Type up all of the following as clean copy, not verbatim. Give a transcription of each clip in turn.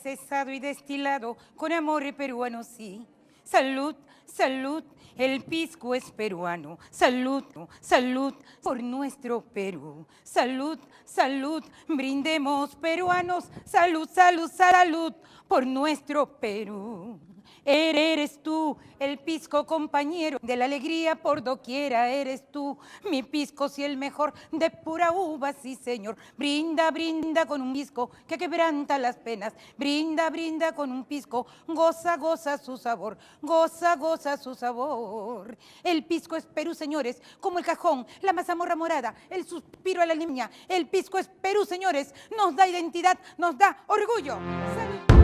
procesado y destilado con amor peruano, sí. Salud, salud, el pisco es peruano. Salud, salud por nuestro Perú. Salud, salud, brindemos peruanos. Salud, salud, salud por nuestro Perú. Eres tú, el pisco compañero, de la alegría por doquiera eres tú. Mi pisco si el mejor, de pura uva, sí señor. Brinda, brinda con un pisco que quebranta las penas. Brinda, brinda con un pisco, goza, goza su sabor. Goza, goza su sabor. El pisco es Perú, señores, como el cajón, la mazamorra morada, el suspiro a la niña. El pisco es Perú, señores, nos da identidad, nos da orgullo. ¡Salud!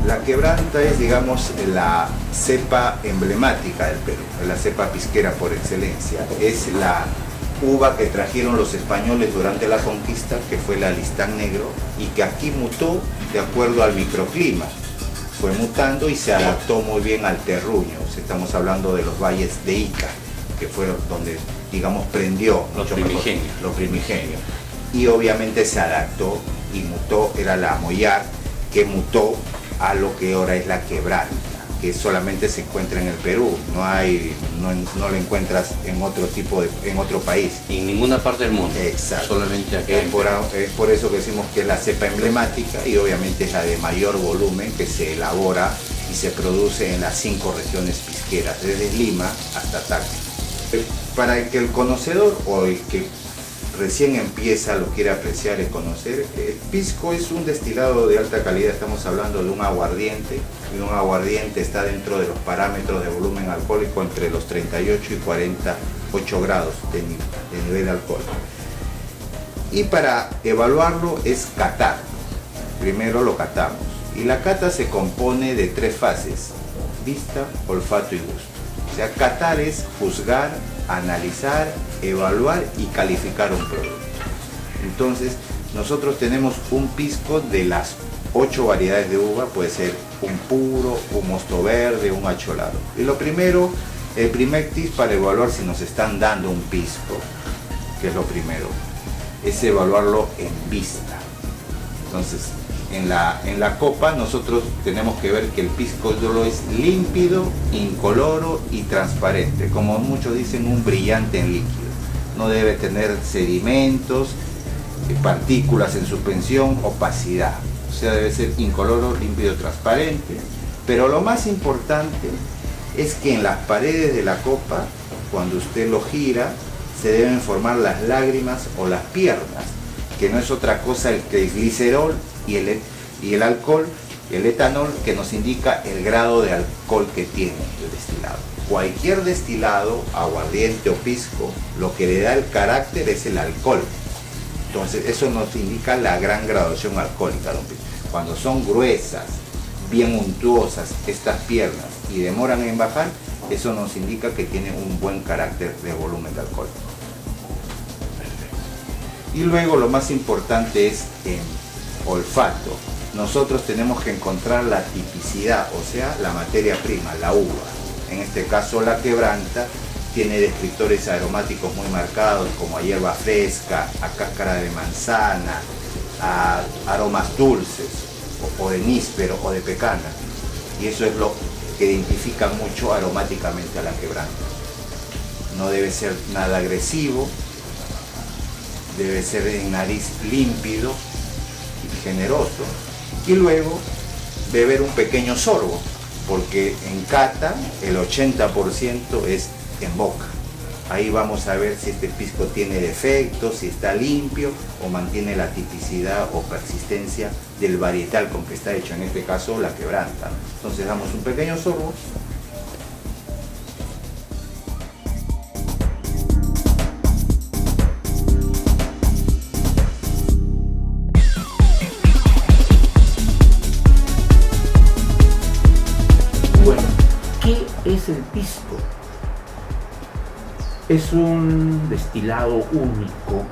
La quebranta es, digamos, la cepa emblemática del Perú, la cepa pisquera por excelencia. Es la uva que trajeron los españoles durante la conquista, que fue la Listán Negro, y que aquí mutó de acuerdo al microclima. Fue mutando y se adaptó muy bien al terruño. Estamos hablando de los valles de Ica, que fueron donde, digamos, prendió lo primigenio. Y obviamente se adaptó y mutó, era la Moyar, que mutó a lo que ahora es la quebranta, que solamente se encuentra en el Perú, no lo encuentras en otro país. En ninguna parte del mundo. Exacto. Solamente aquí. Es por eso que decimos que es la cepa emblemática y obviamente es la de mayor volumen que se elabora y se produce en las 5 regiones pisqueras, desde Lima hasta Tacna. Para que el conocedor o el que recién empieza, lo quiere apreciar y conocer, el pisco es un destilado de alta calidad. Estamos hablando de un aguardiente, y un aguardiente está dentro de los parámetros de volumen alcohólico entre los 38 y 48 grados de nivel de alcohol. Y para evaluarlo es catar. Primero lo catamos. Y la cata se compone de 3 fases: vista, olfato y gusto. O sea, catar es juzgar, analizar, evaluar y calificar un producto. Entonces, nosotros tenemos un pisco de las 8 variedades de uva, puede ser un puro, un mosto verde, un acholado. Y lo primero, el primer tip para evaluar si nos están dando un pisco, que es lo primero, es evaluarlo en vista. Entonces, en la copa nosotros tenemos que ver que el pisco solo es límpido, incoloro y transparente, como muchos dicen, un brillante en líquido. No debe tener sedimentos, partículas en suspensión, opacidad. O sea, debe ser incoloro, límpido, transparente. Pero lo más importante es que en las paredes de la copa, cuando usted lo gira, se deben formar las lágrimas o las piernas, que no es otra cosa que el glicerol y el alcohol, el etanol, que nos indica el grado de alcohol que tiene el destilado. Cualquier destilado, aguardiente o pisco, lo que le da el carácter es el alcohol. Entonces eso nos indica la gran graduación alcohólica de un pisco. Cuando son gruesas, bien untuosas estas piernas y demoran en bajar, eso nos indica que tiene un buen carácter de volumen de alcohol. Y luego lo más importante es en olfato. Nosotros tenemos que encontrar la tipicidad, o sea, la materia prima, la uva. En este caso la quebranta tiene descriptores aromáticos muy marcados, como a hierba fresca, a cáscara de manzana, a aromas dulces, o de níspero o de pecana. Y eso es lo que identifica mucho aromáticamente a la quebranta. No debe ser nada agresivo, debe ser en nariz límpido y generoso, y luego beber un pequeño sorbo, porque en cata el 80% es en boca. Ahí vamos a ver si este pisco tiene defectos, si está limpio o mantiene la tipicidad o persistencia del varietal con que está hecho, en este caso la quebranta. Entonces damos un pequeño sorbo. Bueno, ¿qué es el pisco? Es un destilado único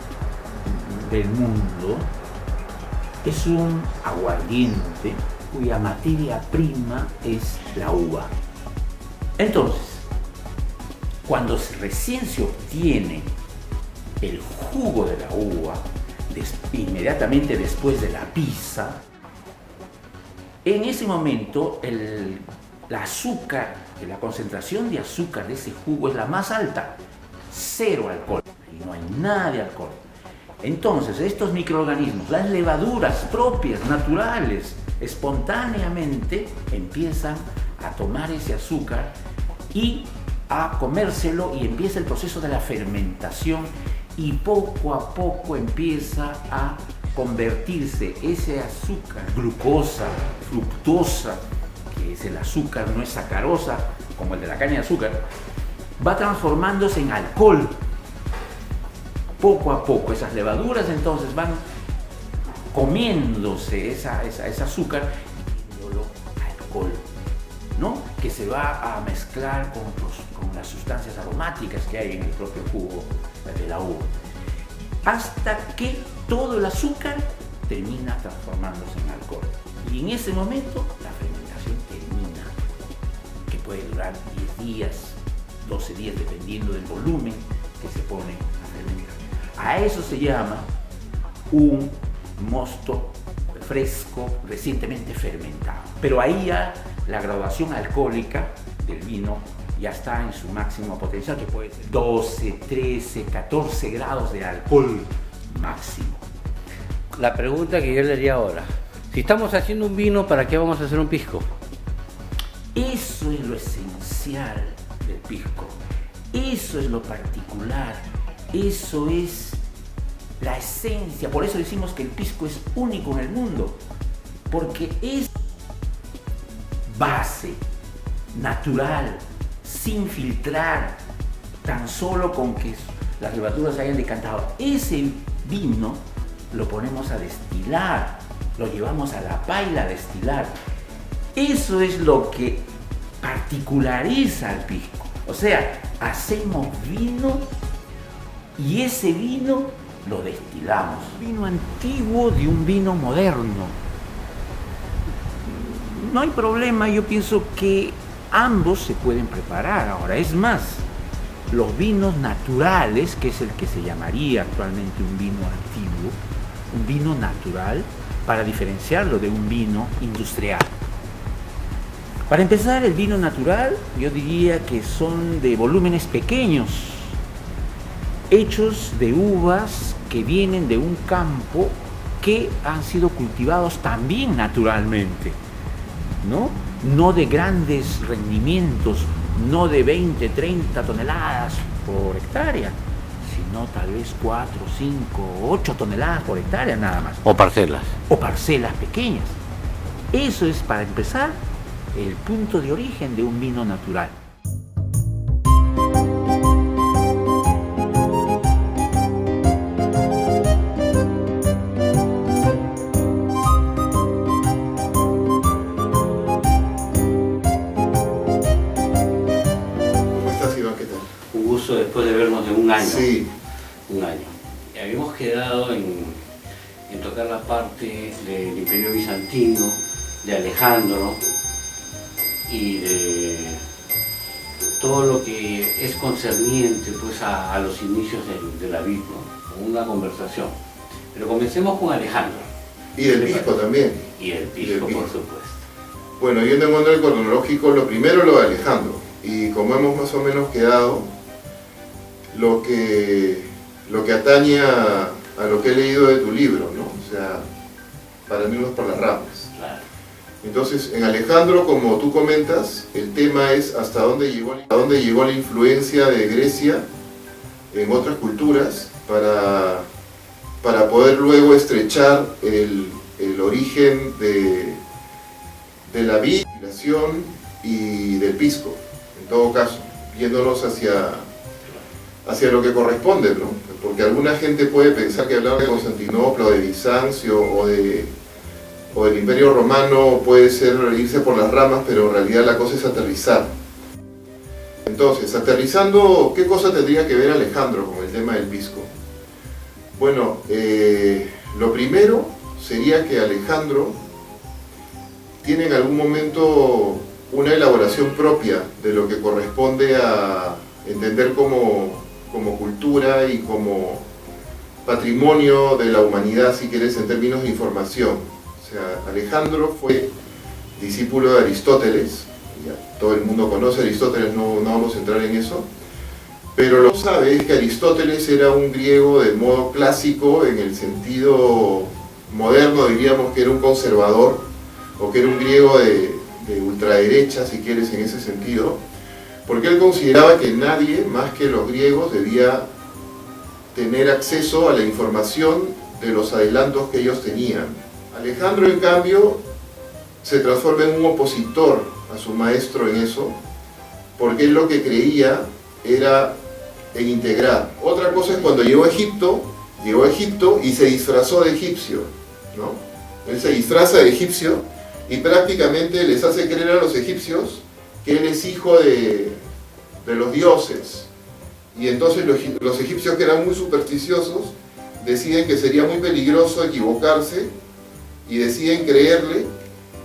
del mundo, es un aguardiente cuya materia prima es la uva. Entonces, cuando recién se obtiene el jugo de la uva, inmediatamente después de la pisa, en ese momento la concentración de azúcar de ese jugo es la más alta, 0 alcohol, y no hay nada de alcohol. Entonces estos microorganismos, las levaduras propias, naturales, espontáneamente empiezan a tomar ese azúcar y a comérselo, y empieza el proceso de la fermentación, y poco a poco empieza a convertirse ese azúcar, glucosa, fructosa, que es el azúcar, no es sacarosa como el de la caña de azúcar, va transformándose en alcohol. Poco a poco esas levaduras entonces van comiéndose ese azúcar y haciéndolo alcohol, ¿no? Que se va a mezclar con las sustancias aromáticas que hay en el propio jugo de la uva, hasta que todo el azúcar termina transformándose en alcohol. Y en ese momento la fermentación termina, que puede durar 10 días, 12 días, dependiendo del volumen que se pone a fermentar. A eso se llama un mosto fresco recientemente fermentado. Pero ahí ya la graduación alcohólica del vino ya está en su máximo potencial, que puede ser 12, 13, 14 grados de alcohol máximo. La pregunta que yo le haría ahora, si estamos haciendo un vino, ¿para qué vamos a hacer un pisco? Eso es lo esencial del pisco, eso es lo particular, eso es la esencia. Por eso decimos que el pisco es único en el mundo, porque es base, natural, sin filtrar, tan solo con que las levaduras se hayan decantado. Ese vino lo ponemos a destilar, lo llevamos a la paila a destilar. Eso es lo que particulariza al pisco. O sea, hacemos vino y ese vino lo destilamos. Vino antiguo de un vino moderno. No hay problema, yo pienso que ambos se pueden preparar. Ahora, es más, los vinos naturales, que es el que se llamaría actualmente un vino antiguo, un vino natural, para diferenciarlo de un vino industrial. Para empezar, el vino natural, yo diría que son de volúmenes pequeños, hechos de uvas que vienen de un campo que han sido cultivados también naturalmente, ¿no? No de grandes rendimientos, no de 20, 30 toneladas por hectárea, sino tal vez 4, 5, 8 toneladas por hectárea nada más. O parcelas. O parcelas pequeñas. Eso es, para empezar, el punto de origen de un vino natural. Después de vernos de un año. Sí. Un año. Y habíamos quedado en tocar la parte del Imperio Bizantino, de Alejandro y de todo lo que es concerniente pues, a los inicios de la vid, ¿no? Una conversación. Pero comencemos con Alejandro. Y del pisco también. Y el pisco, por supuesto. Bueno, yendo en orden cronológico, lo primero lo de Alejandro. Y como hemos más o menos quedado, lo que atañe a lo que he leído de tu libro, ¿no? O sea, para irnos por las ramas. Claro. Entonces, en Alejandro, como tú comentas, el tema es hasta dónde llegó la influencia de Grecia en otras culturas para poder luego estrechar el origen de la vid y del pisco, en todo caso, yéndonos hacia lo que corresponde, ¿no? Porque alguna gente puede pensar que hablar de Constantinopla o de Bizancio o del Imperio Romano puede ser irse por las ramas, pero en realidad la cosa es aterrizar. Entonces, aterrizando, ¿qué cosa tendría que ver Alejandro con el tema del pisco? Bueno, lo primero sería que Alejandro tiene en algún momento una elaboración propia de lo que corresponde a entender como cultura y como patrimonio de la humanidad, si quieres, en términos de información. O sea, Alejandro fue discípulo de Aristóteles, ya todo el mundo conoce a Aristóteles, no vamos a entrar en eso, pero lo que sabe es que Aristóteles era un griego de modo clásico, en el sentido moderno diríamos que era un conservador, o que era un griego de ultraderecha, si quieres, en ese sentido, porque él consideraba que nadie más que los griegos debía tener acceso a la información de los adelantos que ellos tenían. Alejandro, en cambio, se transforma en un opositor a su maestro en eso, porque él lo que creía era en integrar. Otra cosa es cuando llegó a Egipto y se disfrazó de egipcio, ¿no? Él se disfraza de egipcio y prácticamente les hace creer a los egipcios que él es hijo de los dioses. Y entonces los egipcios, que eran muy supersticiosos, deciden que sería muy peligroso equivocarse y deciden creerle,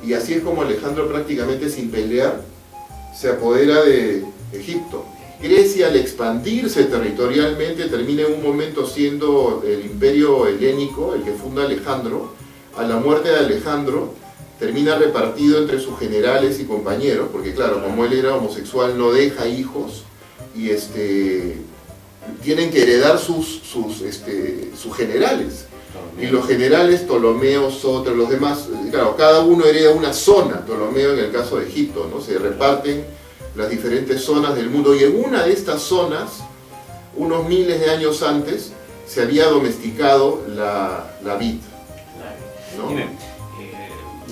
y así es como Alejandro, prácticamente sin pelear, se apodera de Egipto. Grecia, al expandirse territorialmente, termina en un momento siendo el imperio helénico, el que funda Alejandro. A la muerte de Alejandro termina repartido entre sus generales y compañeros, porque claro, como él era homosexual, no deja hijos, y tienen que heredar sus generales. Y los generales, Ptolomeo, Sóter, los demás, claro, cada uno hereda una zona. Ptolomeo en el caso de Egipto, ¿no? Se reparten las diferentes zonas del mundo, y en una de estas zonas, unos miles de años antes, se había domesticado la vid, ¿no? Dime,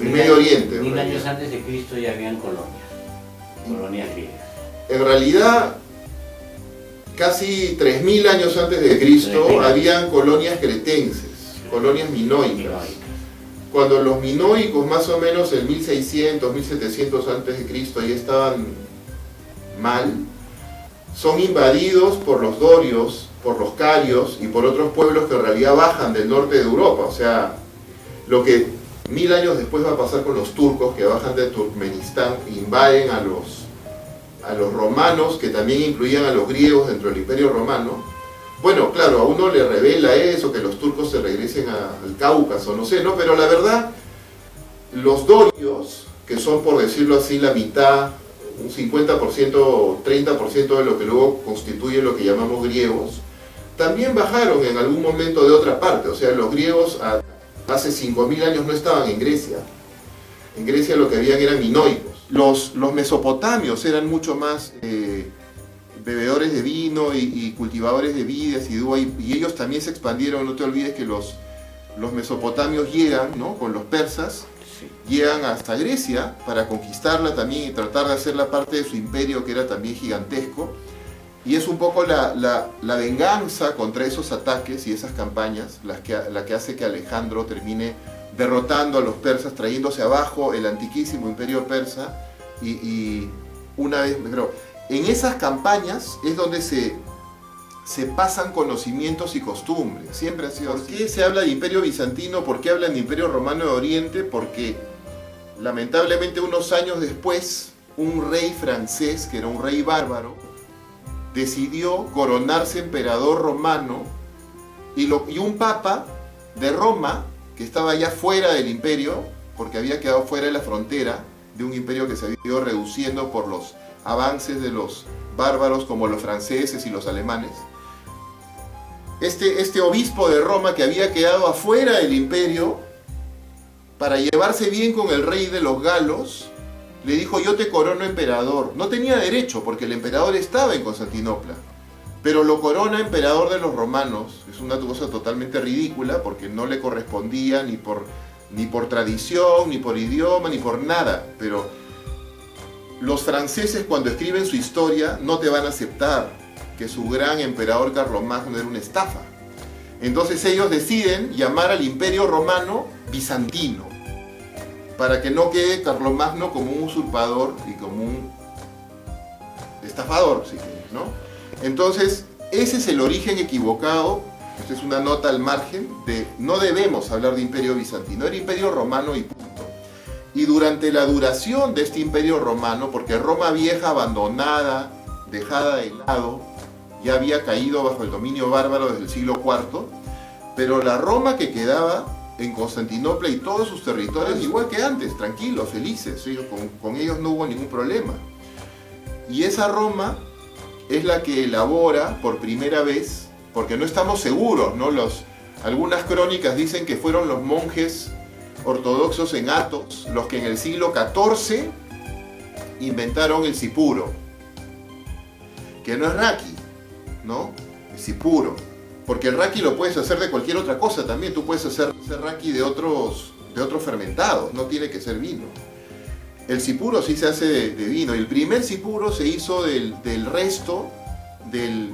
en Medio Oriente. 1000 años antes de Cristo ya habían colonias griegas. En realidad, casi 3000 años antes de Cristo, 3000. habían colonias cretenses, colonias minoicas. Cuando los minoicos, más o menos en 1600, 1700 antes de Cristo, ya estaban mal, son invadidos por los dorios, por los carios y por otros pueblos que en realidad bajan del norte de Europa. O sea, lo que 1000 años después va a pasar con los turcos, que bajan de Turkmenistán e invaden a los romanos, que también incluían a los griegos dentro del Imperio Romano. Bueno, claro, a uno le revela eso, que los turcos se regresen al Cáucaso, no sé, ¿no? Pero la verdad, los dorios, que son, por decirlo así, la mitad, un 50% o 30% de lo que luego constituye lo que llamamos griegos, también bajaron en algún momento de otra parte. O sea, los griegos hace 5000 años no estaban en Grecia. En Grecia lo que habían eran minoicos. Los mesopotamios eran mucho más bebedores de vino y cultivadores de vides y uva, y ellos también se expandieron. No te olvides que los mesopotamios llegan, ¿no?, con los persas, llegan hasta Grecia para conquistarla también y tratar de hacerla parte de su imperio, que era también gigantesco. Y es un poco la venganza contra esos ataques y esas campañas la que hace que Alejandro termine derrotando a los persas, trayéndose abajo el antiquísimo imperio persa, y una vez, pero en esas campañas es donde se pasan conocimientos y costumbres, siempre ha sido así. ¿Por qué se habla de imperio bizantino? ¿Por qué hablan de imperio romano de Oriente? Porque lamentablemente unos años después, un rey francés, que era un rey bárbaro, decidió coronarse emperador romano, y un papa de Roma, que estaba ya fuera del imperio, porque había quedado fuera de la frontera de un imperio que se había ido reduciendo por los avances de los bárbaros como los franceses y los alemanes. Este obispo de Roma, que había quedado afuera del imperio, para llevarse bien con el rey de los galos, le dijo: yo te corono emperador. No tenía derecho, porque el emperador estaba en Constantinopla, pero lo corona emperador de los romanos. Es una cosa totalmente ridícula, porque no le correspondía ni por tradición, ni por idioma, ni por nada. Pero los franceses, cuando escriben su historia, no te van a aceptar que su gran emperador Carlomagno era una estafa. Entonces ellos deciden llamar al imperio romano bizantino, para que no quede Carlomagno como un usurpador y como un estafador, si quieres, ¿no? Entonces, ese es el origen equivocado. Esta es una nota al margen de: no debemos hablar de imperio bizantino, era imperio romano y punto. Y durante la duración de este imperio romano, porque Roma vieja, abandonada, dejada de lado, ya había caído bajo el dominio bárbaro desde el siglo IV, pero la Roma que quedaba en Constantinopla y todos sus territorios, igual que antes, tranquilos, felices, ¿sí? Con ellos no hubo ningún problema. Y esa Roma es la que elabora por primera vez, porque no estamos seguros, ¿no? Algunas crónicas dicen que fueron los monjes ortodoxos en Athos los que en el siglo XIV inventaron el sipuro, que no es raki, ¿no? El sipuro. Porque el raki lo puedes hacer de cualquier otra cosa también. Tú puedes hacer raki de otros fermentados, no tiene que ser vino. El sipuro sí se hace de vino. El primer sipuro se hizo del resto de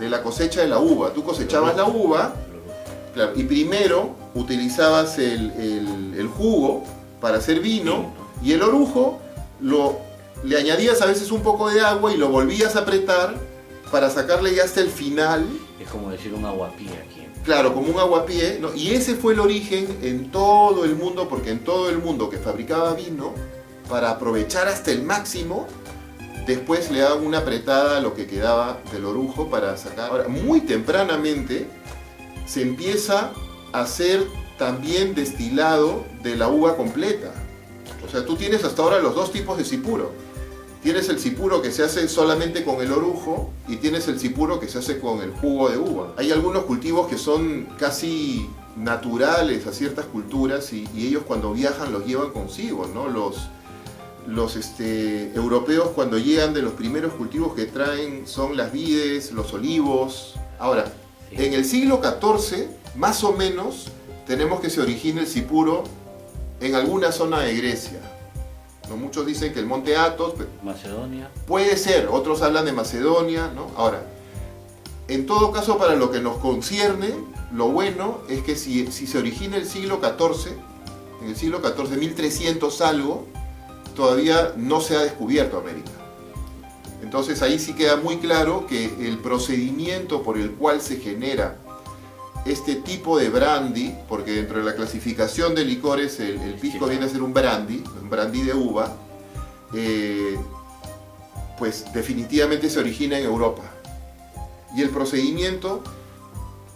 la cosecha de la uva. Tú cosechabas la uva, claro, y primero utilizabas el jugo para hacer vino, y el orujo le añadías a veces un poco de agua y lo volvías a apretar para sacarle ya hasta el final. Es como decir un aguapié aquí. Claro, como un aguapié, ¿no? Y ese fue el origen en todo el mundo, porque en todo el mundo que fabricaba vino, para aprovechar hasta el máximo, después le daban una apretada a lo que quedaba del orujo para sacar. Ahora, muy tempranamente se empieza a hacer también destilado de la uva completa. O sea, tú tienes hasta ahora los dos tipos de sipuro. Tienes el sipuro que se hace solamente con el orujo y tienes el sipuro que se hace con el jugo de uva. Hay algunos cultivos que son casi naturales a ciertas culturas y ellos cuando viajan los llevan consigo, ¿no? Los europeos cuando llegan, de los primeros cultivos que traen son las vides, los olivos. Ahora, sí, en el siglo XIV, más o menos, tenemos que se origina el sipuro en alguna zona de Grecia. ¿No? Muchos dicen que el monte Athos, Macedonia. Puede ser, otros hablan de Macedonia, ¿no? Ahora, en todo caso, para lo que nos concierne, lo bueno es que si se origina el siglo XIV, en el siglo XIV, 1300 algo, todavía no se ha descubierto América. Entonces ahí sí queda muy claro que el procedimiento por el cual se genera este tipo de brandy, porque dentro de la clasificación de licores el pisco viene a ser un brandy de uva, pues definitivamente se origina en Europa. Y el procedimiento,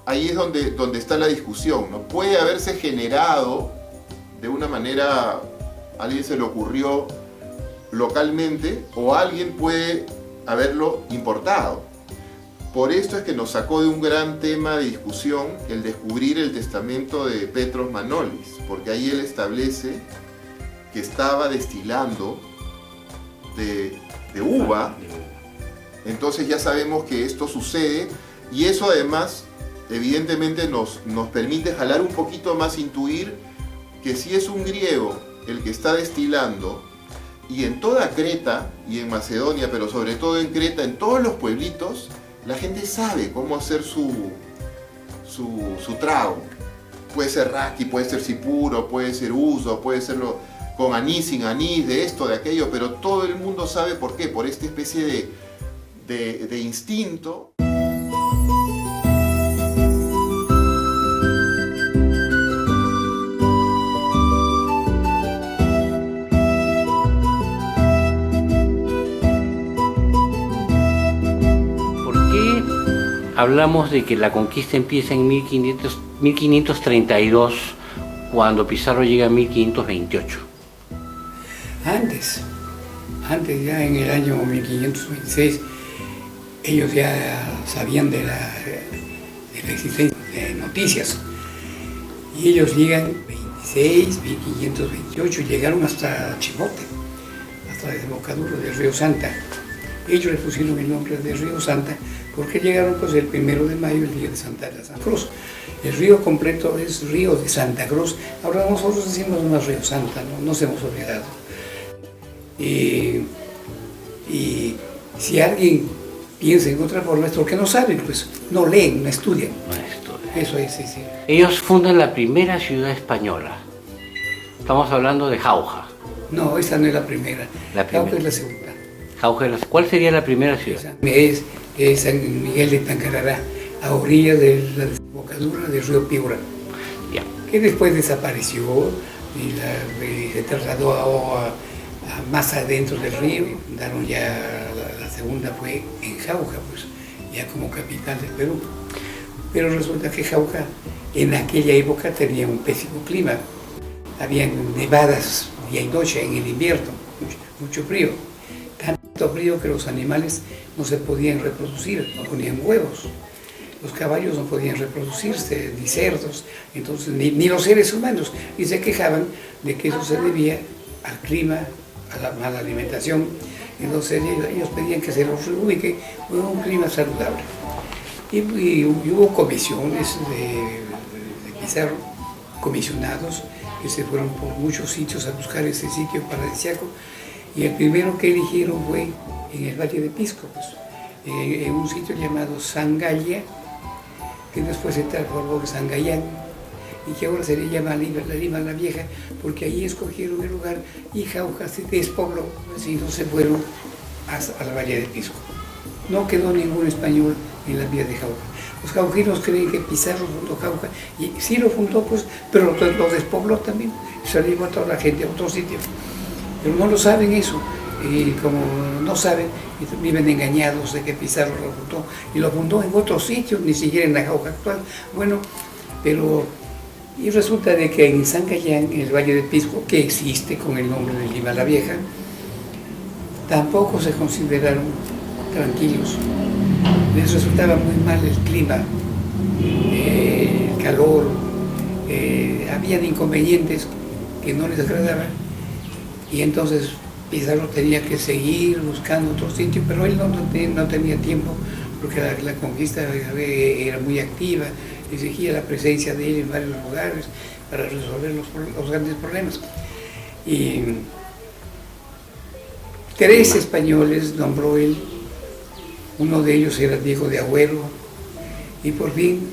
ahí es donde está la discusión, ¿no? Puede haberse generado de una manera, a alguien se le ocurrió localmente, o alguien puede haberlo importado. Por esto es que nos sacó de un gran tema de discusión el descubrir el testamento de Petros Manolis, porque ahí él establece que estaba destilando de uva. Entonces ya sabemos que esto sucede, y eso además evidentemente nos permite jalar un poquito más, intuir que si es un griego el que está destilando, y en toda Creta y en Macedonia, pero sobre todo en Creta, en todos los pueblitos, la gente sabe cómo hacer su trago. Puede ser raki, puede ser sipuro, puede ser uso, puede serlo con anís, sin anís, de esto, de aquello, pero todo el mundo sabe por qué, por esta especie de instinto. Hablamos de que la conquista empieza en 1532, cuando Pizarro llega en 1528. Antes ya en el año 1526, ellos ya sabían de la existencia de noticias. Y ellos llegan 26, 1528, llegaron hasta Chimbote, hasta la desembocadura del río Santa. Ellos le pusieron el nombre de Río Santa porque llegaron pues el 1 de mayo, el día de Santa Cruz. El río completo es Río de Santa Cruz. Ahora nosotros decimos más Río Santa, no nos hemos olvidado. Y si alguien piensa en otra forma es porque no saben, pues no leen, no estudian. Eso es, sí. Ellos fundan la primera ciudad española. Estamos hablando de Jauja. No, esa no es la primera. Jauja es la segunda. ¿Cuál sería la primera ciudad? Es San Miguel de Tancarará, a orillas de la desembocadura del río Piura, Ya. que después desapareció y se trasladó más adentro del río. Daron ya, la segunda fue en Jauja, pues, ya como capital del Perú. Pero resulta que Jauja en aquella época tenía un pésimo clima. Habían nevadas día y noche en el invierno, mucho frío. Tanto frío que los animales no se podían reproducir, no ponían huevos. Los caballos no podían reproducirse, ni cerdos, entonces, ni los seres humanos. Y se quejaban de que eso se debía al clima, a la mala alimentación. Entonces ellos pedían que se los reubique con un clima saludable. Y hubo comisiones de Pizarro, comisionados, que se fueron por muchos sitios a buscar ese sitio paradisíaco. Y el primero que eligieron fue en el Valle de Pisco, pues, en un sitio llamado Sangaya, que después se transformó en Sangayán, y que ahora se le llama Lima la Vieja, porque ahí escogieron el lugar y Jauja se despobló, así no se fueron al Valle de Pisco. No quedó ningún español en la vía de Jauja. Los jaujinos creen que Pizarro fundó Jauja, y sí lo fundó, pues, pero lo despobló también, se llevó a toda la gente a otro sitio. Pero no lo saben eso, y como no saben, viven engañados de que Pizarro lo fundó, y lo fundó en otros sitios, ni siquiera en la Jauja actual. Bueno, pero y resulta de que en Sangayán, en el Valle de Pisco, que existe con el nombre de Lima la Vieja, tampoco se consideraron tranquilos. Les resultaba muy mal el clima, el calor, habían inconvenientes que no les agradaban, y entonces Pizarro tenía que seguir buscando otro sitio, pero él no tenía tiempo, porque la conquista era muy activa, exigía la presencia de él en varios lugares para resolver los grandes problemas. Y 3 españoles nombró él, uno de ellos era Diego de Agüero, y por fin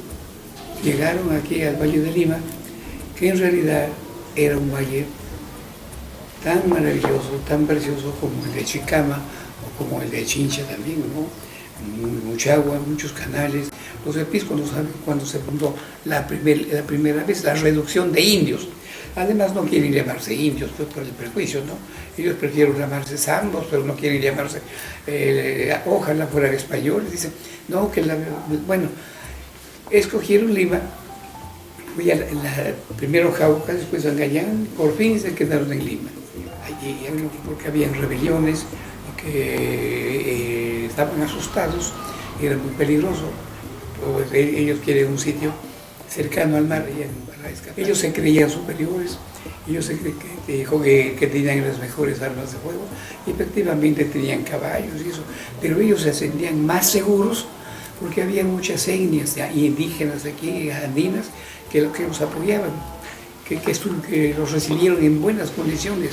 llegaron aquí al Valle de Lima, que en realidad era un valle tan maravilloso, tan precioso como el de Chicama o como el de Chincha también, ¿no? Mucha agua, muchos canales. Los de Pisco no saben cuándo se fundó la primera vez la reducción de indios. Además no quieren llamarse indios, pues, por el prejuicio, ¿no? Ellos prefieren llamarse zambos, pero no quieren llamarse, ojalá fueran españoles. Dicen, no, que bueno, escogieron Lima, fui primero Jauja, después Sangayán, por fin se quedaron en Lima. Allí, porque habían rebeliones, que estaban asustados, era muy peligroso. Pues, ellos quieren un sitio cercano al mar para escapar. Ellos se creían superiores, ellos se creían que tenían las mejores armas de fuego, y efectivamente tenían caballos y eso, pero ellos se sentían más seguros porque había muchas etnias indígenas aquí, andinas, que los apoyaban, que los recibieron en buenas condiciones.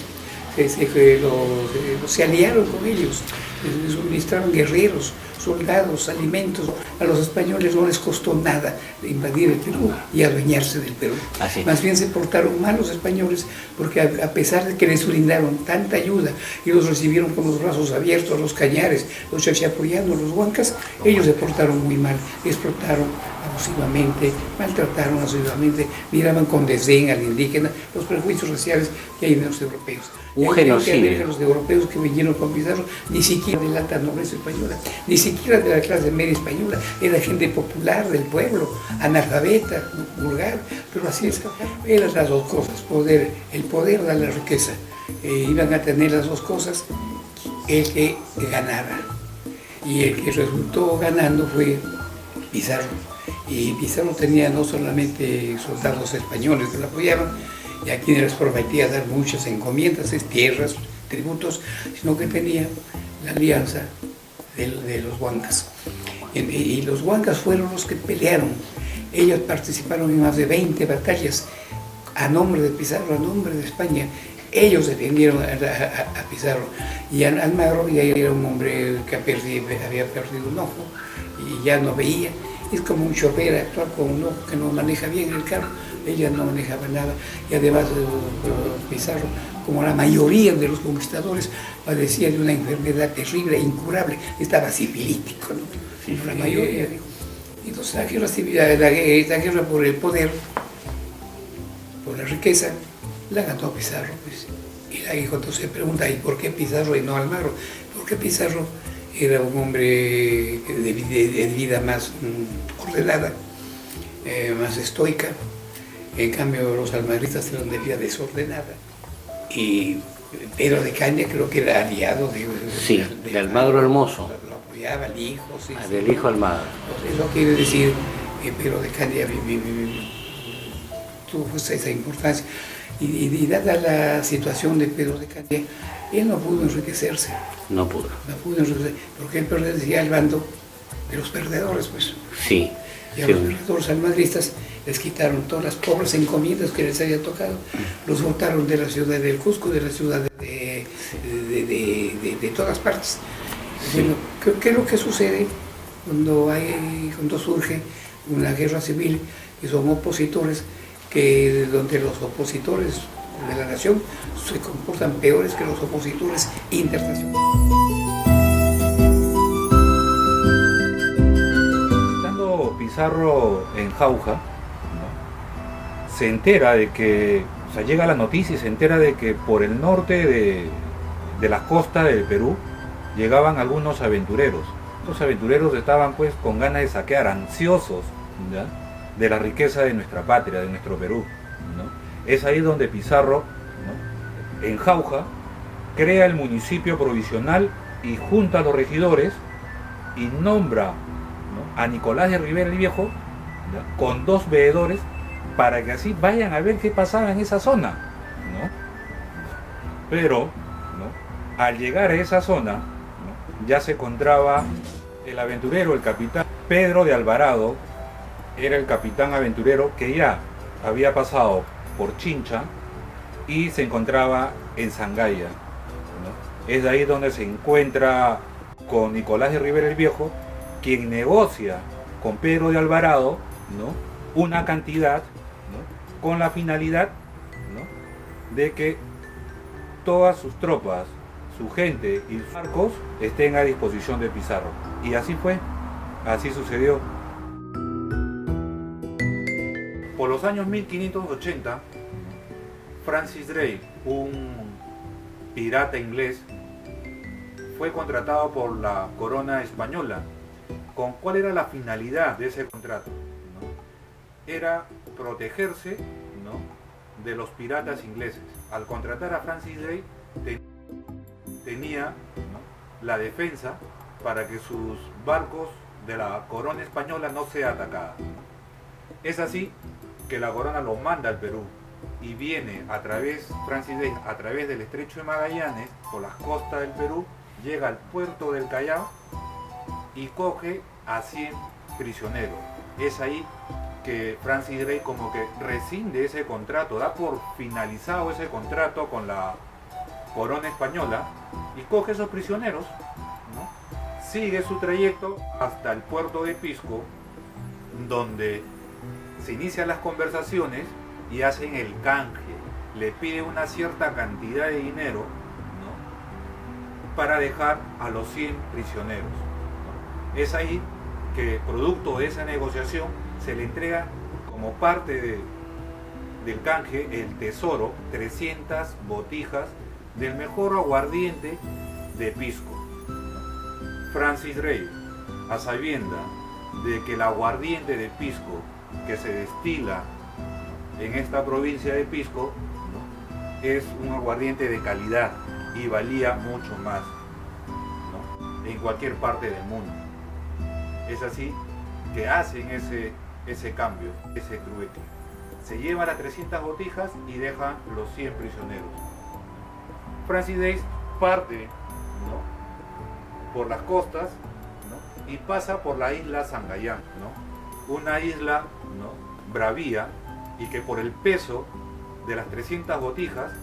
Se aliaron con ellos, les suministraron guerreros, soldados, alimentos. A los españoles no les costó nada invadir el Perú y adueñarse del Perú. Así. Más bien se portaron mal los españoles, porque a pesar de que les brindaron tanta ayuda y los recibieron con los brazos abiertos, los cañares, los chachapoyanos, los huancas, ellos se portaron muy mal, explotaron abusivamente, maltrataron abusivamente, miraban con desdén al indígena, los prejuicios raciales que hay en los europeos. Un genocidio. Los europeos que vinieron con Pizarro, ni siquiera de la alta nobleza española, ni siquiera de la clase media española, era gente popular del pueblo, analfabeta, vulgar, pero así es. Eran las dos cosas, el poder da la riqueza. Iban a tener las dos cosas el que ganara. Y el que resultó ganando fue Pizarro. Y Pizarro tenía no solamente soldados españoles que lo apoyaban, y a quienes les prometía dar muchas encomiendas, tierras, tributos, sino que tenía la alianza de los huancas. Y los huancas fueron los que pelearon. Ellos participaron en más de 20 batallas a nombre de Pizarro, a nombre de España. Ellos defendieron a Pizarro. Y Almagro ya era un hombre que había perdido un ojo y ya no veía. Es como un chofer actual con un ojo que no maneja bien el carro. Ella no manejaba nada, y además Pizarro, como la mayoría de los conquistadores, padecía de una enfermedad terrible, incurable, estaba sifilítico, ¿no? Sí, la mayoría. Entonces la guerra por el poder, por la riqueza, la ganó Pizarro, pues. Y cuando se pregunta, ¿y por qué Pizarro y no Almagro? Porque Pizarro era un hombre de vida más ordenada, más estoica. En cambio, los almagristas eran de vida desordenada. Y Pedro de Caña creo que era aliado de Almagro Hermoso. Lo apoyaba el hijo. Sí, del hijo Almagro. Entonces, eso quiere decir que Pedro de Caña tuvo esa importancia. Y dada la situación de Pedro de Caña, él no pudo enriquecerse. No pudo. No pudo enriquecerse, porque él pertenecía al bando de los perdedores, pues. Sí. Y a los perdedores almagristas les quitaron todas las pobres encomiendas que les había tocado, los botaron de la ciudad del Cusco, de la ciudad de todas partes. Sí. Bueno, ¿qué es lo que sucede cuando surge una guerra civil y son opositores, donde los opositores de la nación se comportan peores que los opositores internacionales? Estando Pizarro en Jauja, ¿no?, se entera de que, o sea, llega la noticia y se entera de que por el norte de las costas del Perú llegaban algunos aventureros. Estos aventureros estaban pues con ganas de saquear, ansiosos, ¿ya?, de la riqueza de nuestra patria, de nuestro Perú, ¿no? Es ahí donde Pizarro, ¿no?, en Jauja, crea el municipio provisional y junta a los regidores y nombra, ¿no?, a Nicolás de Rivera el Viejo, ¿ya?, con 2 veedores, para que así vayan a ver qué pasaba en esa zona, ¿no? Pero, ¿no?, al llegar a esa zona, ¿no?, ya se encontraba el aventurero, el capitán Pedro de Alvarado. Era el capitán aventurero que ya había pasado por Chincha y se encontraba en Sangaya, ¿no? Es de ahí donde se encuentra con Nicolás de Rivera el Viejo, quien negocia con Pedro de Alvarado, ¿no?, una cantidad, ¿no?, con la finalidad, ¿no?, de que todas sus tropas, su gente y sus barcos estén a disposición de Pizarro. Y así fue, así sucedió. Por los años 1580, Francis Drake, un pirata inglés, fue contratado por la corona española. ¿Cuál era la finalidad de ese contrato? ¿No? Era protegerse, ¿no?, de los piratas ingleses. Al contratar a Francis Drake, tenía, ¿no?, la defensa para que sus barcos de la corona española no sean atacados. Es así que la corona lo manda al Perú y viene Francis Drake a través del estrecho de Magallanes, por las costas del Perú, llega al puerto del Callao y coge a 100 prisioneros. Es ahí que Francis Drake como que rescinde ese contrato, da por finalizado ese contrato con la corona española y coge esos prisioneros, ¿no?, sigue su trayecto hasta el puerto de Pisco, donde se inician las conversaciones y hacen el canje. Le pide una cierta cantidad de dinero, ¿no?, para dejar a los 100 prisioneros, ¿no? Es ahí que, producto de esa negociación, se le entrega como parte del canje el tesoro, 300 botijas del mejor aguardiente de Pisco. Francis Drake, a sabienda de que el aguardiente de Pisco que se destila en esta provincia de Pisco, ¿no?, es un aguardiente de calidad y valía mucho más, ¿no?, en cualquier parte del mundo. Es así que hacen ese cambio, ese trueque. Se llevan las 300 botijas y dejan los 100 prisioneros. Francis Drake parte, ¿no?, por las costas, ¿no?, y pasa por la isla Sangayán, ¿no?, una isla, ¿no?, bravía, y que por el peso de las 300 botijas,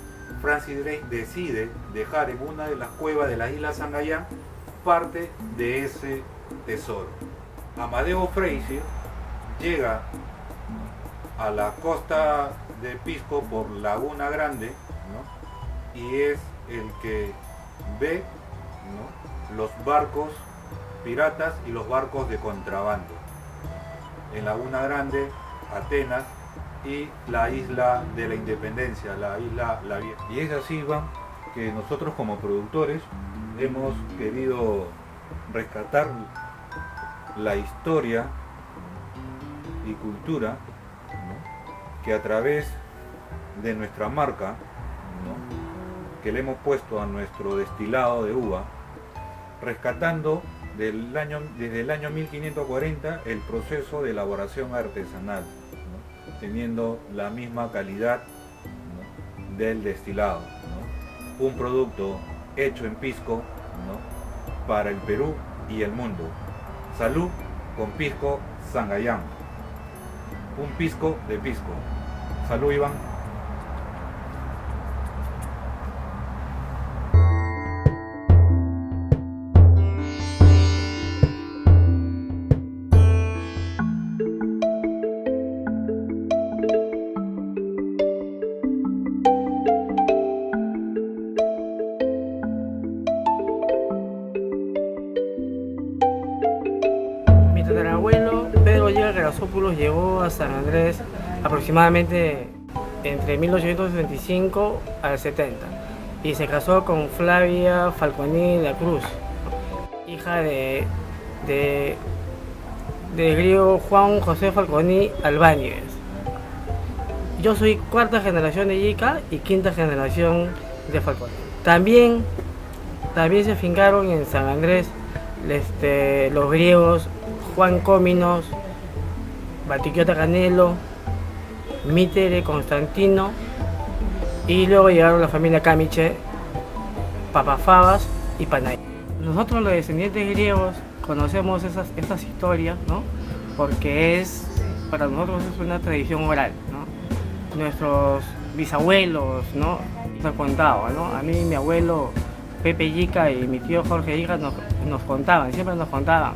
Francis Drake decide dejar en una de las cuevas de la isla Sangayán parte de ese tesoro. Amadeo Fraser llega a la costa de Pisco por Laguna Grande, ¿no?, y es el que ve, ¿no?, los barcos piratas y los barcos de contrabando. En Laguna Grande, Atenas y la isla de la Independencia, la isla La Vieja. Y es así, Iván, que nosotros como productores hemos querido rescatar la historia y cultura, ¿no?, que a través de nuestra marca, ¿no?, que le hemos puesto a nuestro destilado de uva, rescatando desde el año 1540 el proceso de elaboración artesanal, ¿no?, teniendo la misma calidad, ¿no?, del destilado, ¿no?, un producto hecho en Pisco, ¿no?, para el Perú y el mundo. Salud con Pisco Sangayán, un pisco de Pisco. Salud, Iván. Mi tatarabuelo Pedro Llega Garasópulos llegó a San Andrés aproximadamente entre 1865 al 70 y se casó con Flavia Falconi de la Cruz, hija de griego Juan José Falconi Albáñez. Yo soy cuarta generación de Yica y quinta generación de Falconi. También se afincaron en San Andrés los griegos Juan Cóminos, Batiquiota Canelo, Mítere Constantino, y luego llegaron la familia Camiche, Papafabas y Panay. Nosotros los descendientes griegos conocemos estas historias, ¿no?, porque para nosotros es una tradición oral, ¿no? Nuestros bisabuelos, ¿no?, nos contaban, ¿no? A mí mi abuelo Pepe Yica y mi tío Jorge Yica nos contaban, siempre nos contaban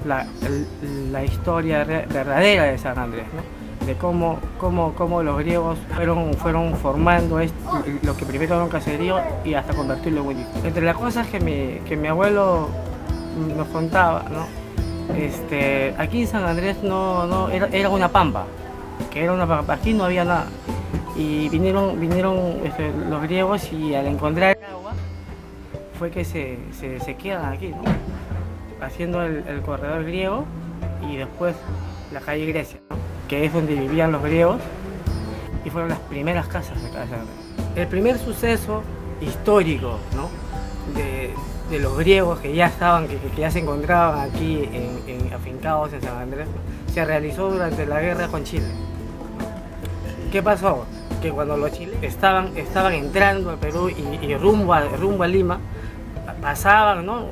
la historia verdadera de San Andrés, ¿no?, de cómo los griegos fueron formando lo que primero era un caserío y hasta convertirlo en un edificio. Entre las cosas que mi abuelo nos contaba, ¿no?, aquí en San Andrés era una pampa, aquí no había nada, y vinieron los griegos, y al encontrar agua fue que se quedan aquí, ¿no?, haciendo el corredor griego y después la calle Grecia, ¿no?, que es donde vivían los griegos, y fueron las primeras casas de San Andrés. El primer suceso histórico, ¿no?, de los griegos que ya se encontraban aquí afincados en San Andrés, se realizó durante la guerra con Chile. ¿Qué pasó? Que cuando los chilenos estaban entrando al Perú y rumbo a Lima, pasaban, ¿no?,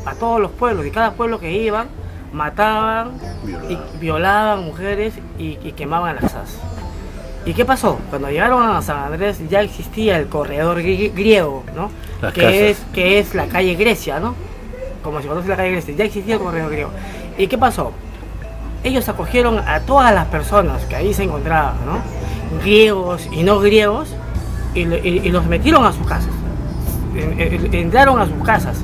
a todos los pueblos, y cada pueblo que iban mataban y violaban mujeres y quemaban las casas. ¿Y qué pasó? Cuando llegaron a San Andrés ya existía el corredor griego, ¿no?, que es la calle Grecia, ¿no?, como se conoce la calle Grecia, ya existía el corredor griego. ¿Y qué pasó? Ellos acogieron a todas las personas que ahí se encontraban, ¿no?, griegos y no griegos, y los metieron a sus casas. Entraron a sus casas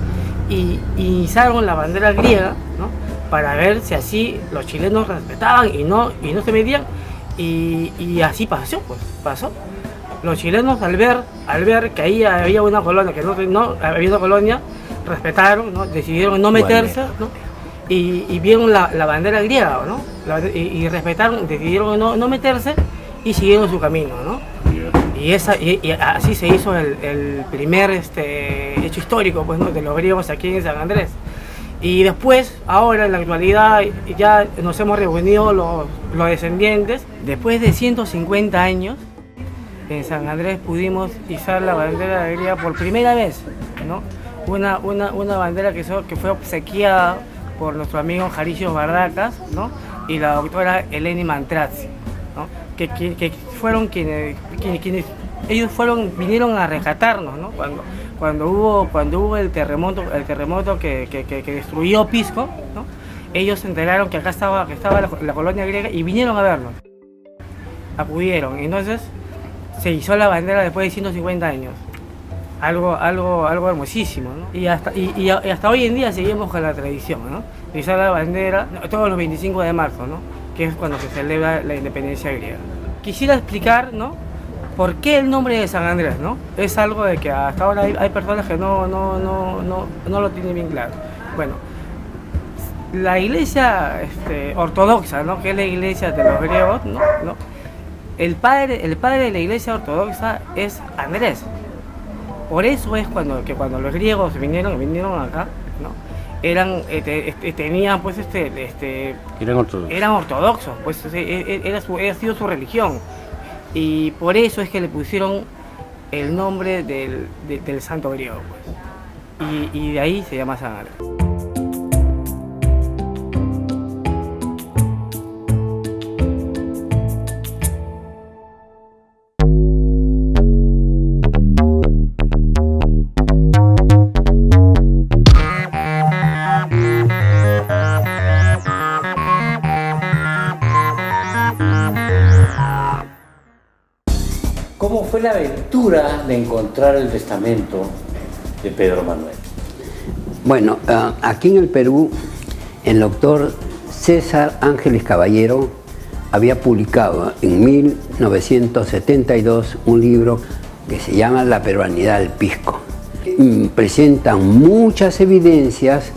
y izaron la bandera griega, ¿no?, para ver si así los chilenos respetaban y no se metían, y así pasó. Los chilenos al ver que ahí había una colonia, que no había una colonia, respetaron, ¿no?, decidieron no meterse, ¿no?, y vieron la bandera griega, ¿no?, y respetaron, decidieron no meterse y siguieron su camino, ¿no? Y así se hizo el primer hecho histórico, pues, ¿no?, de los griegos aquí en San Andrés. Y después, ahora en la actualidad, ya nos hemos reunido los descendientes. Después de 150 años, en San Andrés pudimos izar la bandera griega por primera vez, ¿no? Una bandera que fue obsequiada por nuestro amigo Jaricio Bardacas, ¿no?, y la doctora Eleni Mantrazzi, ¿no?, que fueron quienes ellos vinieron a rescatarnos, ¿no?, cuando hubo el terremoto que destruyó Pisco, ¿no?, ellos se enteraron que acá estaba la colonia griega y vinieron a vernos, acudieron, entonces se izó la bandera después de 150 años, algo hermosísimo, ¿no? Y hasta hoy en día seguimos con la tradición, ¿no?, de izar la bandera todos los 25 de marzo, ¿no?, que es cuando se celebra la independencia griega. quisiera explicar, ¿no?, por qué el nombre de San Andrés, ¿no? Es algo de que hasta ahora hay personas que no lo tienen bien claro. Bueno, la iglesia ortodoxa, ¿no?, que es la iglesia de los griegos, ¿no? El padre de la iglesia ortodoxa es Andrés. Por eso es cuando los griegos vinieron acá, ¿no?, tenían pues eran ortodoxos, pues era sido su religión, y por eso es que le pusieron el nombre del santo griego, pues. Y de ahí se llama San Andrés. ¿Cómo fue la aventura de encontrar el testamento de Pedro Manuel? Bueno, aquí en el Perú, el doctor César Ángeles Caballero había publicado en 1972 un libro que se llama La peruanidad del pisco. Presentan muchas evidencias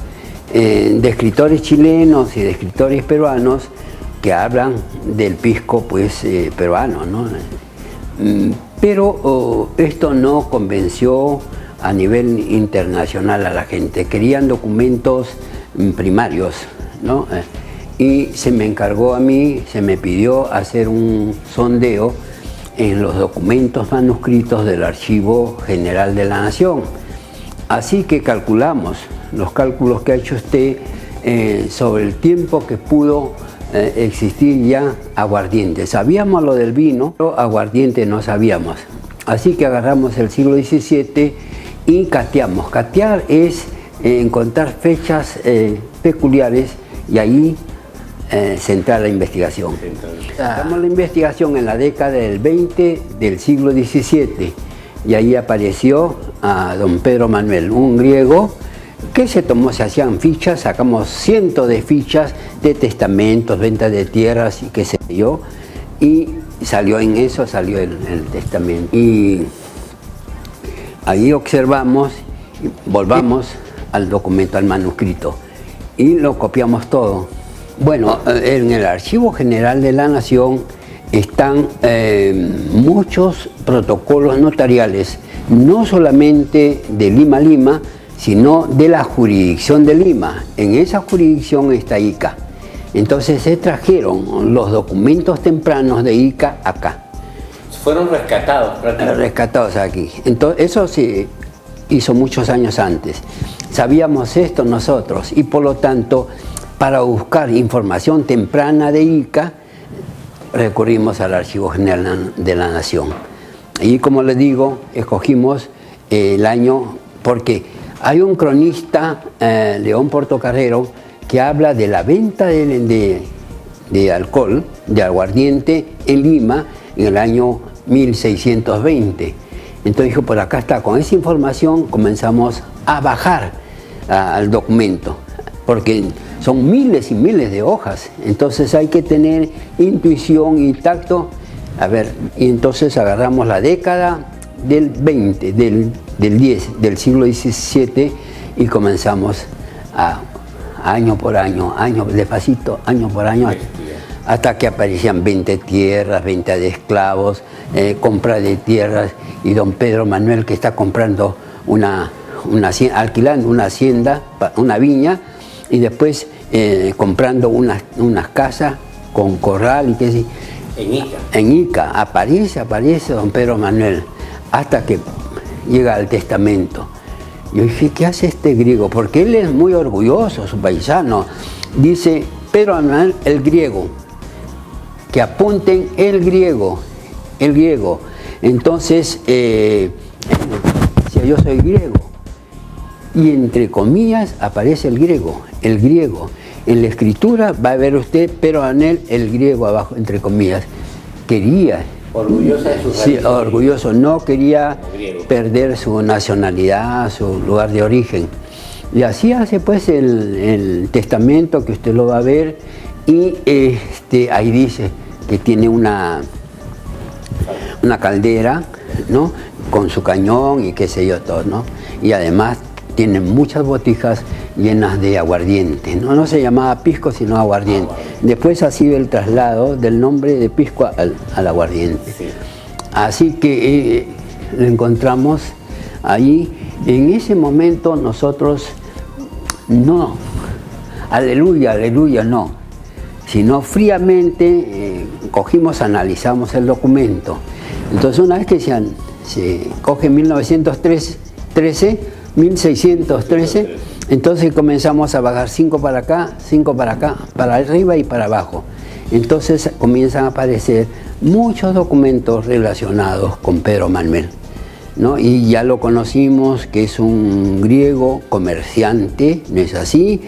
de escritores chilenos y de escritores peruanos que hablan del pisco, pues, peruano, ¿no? Pero esto no convenció a nivel internacional a la gente. Querían documentos primarios, ¿no? Y se me encargó a mí, se me pidió hacer un sondeo en los documentos manuscritos del Archivo General de la Nación. Así que calculamos los cálculos que ha hecho usted sobre el tiempo que pudo existir ya aguardiente. Sabíamos lo del vino, pero aguardiente no sabíamos. Así que agarramos el siglo XVII y cateamos. Catear es encontrar fechas peculiares y ahí centrar la investigación. Hacemos la investigación en la década del 20 del siglo XVII y ahí apareció a don Pedro Manuel, un griego que se hacían fichas, sacamos cientos de fichas de testamentos, ventas de tierras y qué sé yo, y salió el testamento. Y ahí observamos, volvamos al documento, al manuscrito, y lo copiamos todo. Bueno, en el Archivo General de la Nación están muchos protocolos notariales, no solamente de Lima, sino de la jurisdicción de Lima. En esa jurisdicción está Ica. Entonces se trajeron los documentos tempranos de Ica acá. Fueron rescatados prácticamente. Rescatados aquí. Entonces, eso se hizo muchos años antes. Sabíamos esto nosotros y por lo tanto, para buscar información temprana de Ica, recurrimos al Archivo General de la Nación. Y como les digo, escogimos el año porque hay un cronista, León Portocarrero, que habla de la venta de alcohol, de aguardiente en Lima en el año 1620. Entonces dijo, por acá está, con esa información comenzamos a bajar al documento, porque son miles y miles de hojas, entonces hay que tener intuición y tacto. A ver, y entonces agarramos la década del 20, del 10, del siglo XVII y comenzamos año por año, despacito, año por año, hasta que aparecían 20 tierras, venta de esclavos, compra de tierras, y don Pedro Manuel que está comprando alquilando una hacienda, una viña, y después comprando unas casas con corral y qué sé. En Ica aparece don Pedro Manuel, hasta que llega al testamento. Yo dije, ¿qué hace este griego? Porque él es muy orgulloso, su paisano. Dice, Pedro Manuel, el griego. Que apunten el griego. Entonces, decía, yo soy griego. Y entre comillas aparece el griego. En la escritura va a ver usted Pedro Manuel, el griego abajo, entre comillas. Quería. Orgullosa de su raíz. Sí, orgulloso, no quería perder su nacionalidad, su lugar de origen. Y así hace pues el testamento, que usted lo va a ver, y ahí dice que tiene una una caldera, ¿no? Con su cañón y qué sé yo todo, ¿no? Y además tienen muchas botijas llenas de aguardiente, ¿no? No se llamaba pisco sino aguardiente. Después ha sido el traslado del nombre de pisco al aguardiente. Sí. Así que lo encontramos ahí. En ese momento nosotros no, aleluya, aleluya, no, sino fríamente cogimos, analizamos el documento. Entonces una vez que se coge 1613, entonces comenzamos a bajar 5 para acá, 5 para acá, para arriba y para abajo. Entonces comienzan a aparecer muchos documentos relacionados con Pedro Manuel, ¿no? Y ya lo conocimos, que es un griego comerciante, ¿no es así?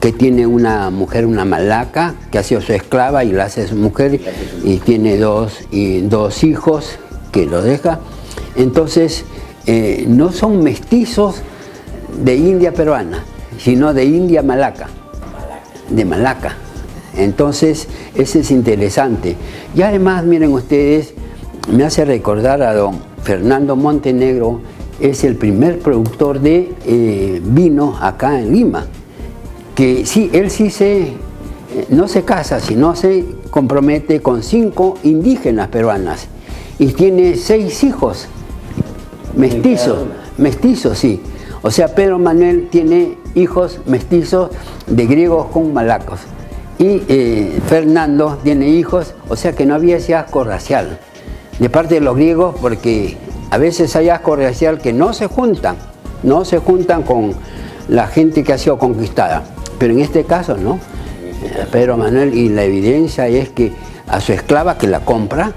Que tiene una mujer, una malaca, que ha sido su esclava y la hace su mujer, y tiene dos hijos que lo deja. Entonces, no son mestizos de India peruana, sino de India malaca, de Malaca. Entonces, ese es interesante. Y además, miren ustedes, me hace recordar a don Fernando Montenegro, es el primer productor de vino acá en Lima, que sí, él sí no se casa, sino se compromete con 5 indígenas peruanas y tiene 6 hijos, mestizos, sí. O sea, Pedro Manuel tiene hijos mestizos de griegos con malacos. Y Fernando tiene hijos, o sea que no había ese asco racial de parte de los griegos, porque a veces hay asco racial que no se juntan con la gente que ha sido conquistada. Pero en este caso no. Pedro Manuel, y la evidencia es que a su esclava que la compra,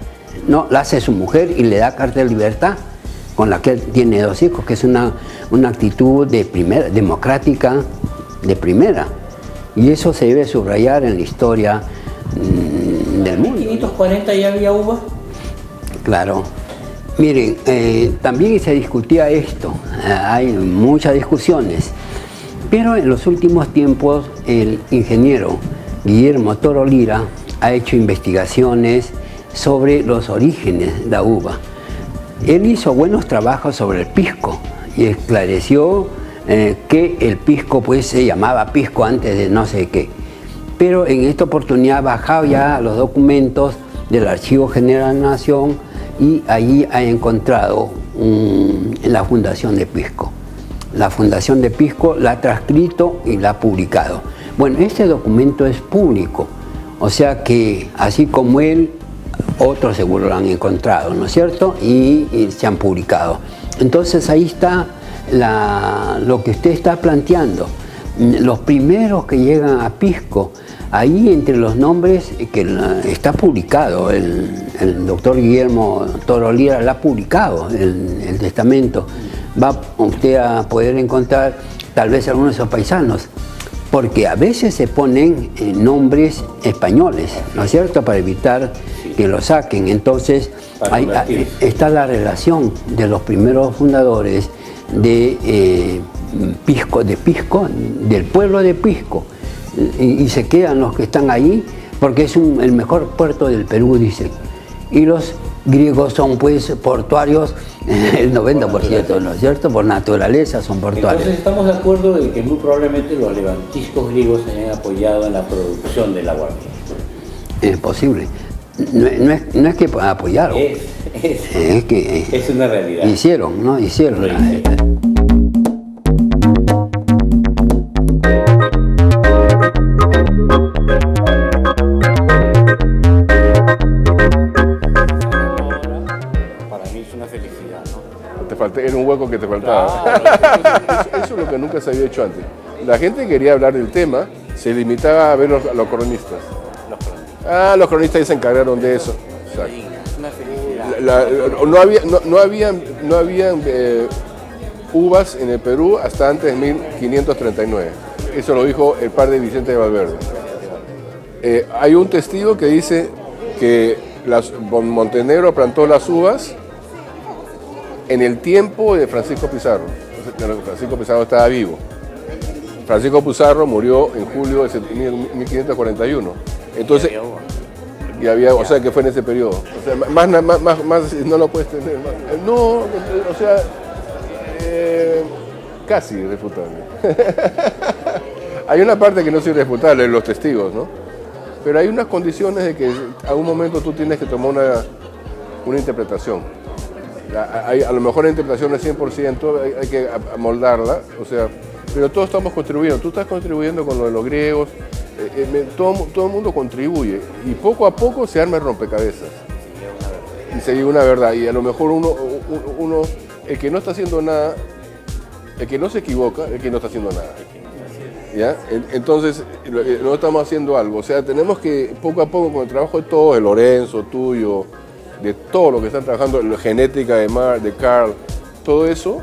no, la hace su mujer y le da carta de libertad, con la que él tiene 2 hijos, que es una actitud democrática de primera. Y eso se debe subrayar en la historia del mundo. ¿En 1540 ya había uva? Claro. Miren, también se discutía esto, hay muchas discusiones, pero en los últimos tiempos el ingeniero Guillermo Toro Lira ha hecho investigaciones sobre los orígenes de la uva. Él hizo buenos trabajos sobre el pisco y esclareció que el pisco pues se llamaba pisco antes de no sé qué. Pero en esta oportunidad ha bajado ya los documentos del Archivo General de la Nación y allí ha encontrado la Fundación de Pisco. La Fundación de Pisco la ha transcrito y la ha publicado. Bueno, este documento es público, o sea que así como él, otros seguro lo han encontrado, ¿no es cierto? Y se han publicado. Entonces ahí está lo que usted está planteando. Los primeros que llegan a Pisco, ahí entre los nombres que está publicado, el doctor Guillermo Toro Lira lo ha publicado, el testamento. Va usted a poder encontrar tal vez algunos de esos paisanos, porque a veces se ponen nombres españoles, ¿no es cierto?, para evitar que lo saquen. Entonces ahí está la relación de los primeros fundadores de Pisco, del pueblo de Pisco, y se quedan los que están ahí porque es el mejor puerto del Perú, dicen. Y los griegos son pues portuarios, el 90%, ¿no es cierto? Por naturaleza son portuarios. Entonces estamos de acuerdo en que muy probablemente los levantiscos griegos se hayan apoyado en la producción del aguardiente. Es posible. No es que apoyaron. Es que es una realidad. Hicieron, ¿no? Hicieron. Era un hueco que te faltaba. Eso es lo que nunca se había hecho antes. La gente quería hablar del tema, se limitaba a ver a los cronistas. Los cronistas ya se encargaron de eso. No habían uvas en el Perú hasta antes de 1539. Eso lo dijo el padre Vicente de Valverde. Hay un testigo que dice que Montenegro plantó las uvas en el tiempo de Francisco Pizarro. Francisco Pizarro estaba vivo. Francisco Pizarro murió en julio de 1541. Entonces, Y había, o sea, que fue en ese periodo. O sea, más no lo puedes tener. No, o sea, casi irrefutable. Hay una parte que no es irrefutable, los testigos, ¿no? Pero hay unas condiciones de que a un momento tú tienes que tomar una interpretación. A lo mejor la interpretación no es 100%, hay que amoldarla, o sea, pero todos estamos contribuyendo. Tú estás contribuyendo con lo de los griegos, todo el mundo contribuye y poco a poco se arma el rompecabezas y se llega una verdad. Y a lo mejor uno, el que no está haciendo nada, el que no se equivoca, el que no está haciendo nada. ¿Ya? Entonces, no estamos haciendo algo. O sea, tenemos que poco a poco, con el trabajo de todos, de Lorenzo, tuyo, de todo lo que están trabajando, la genética de Carl, todo eso,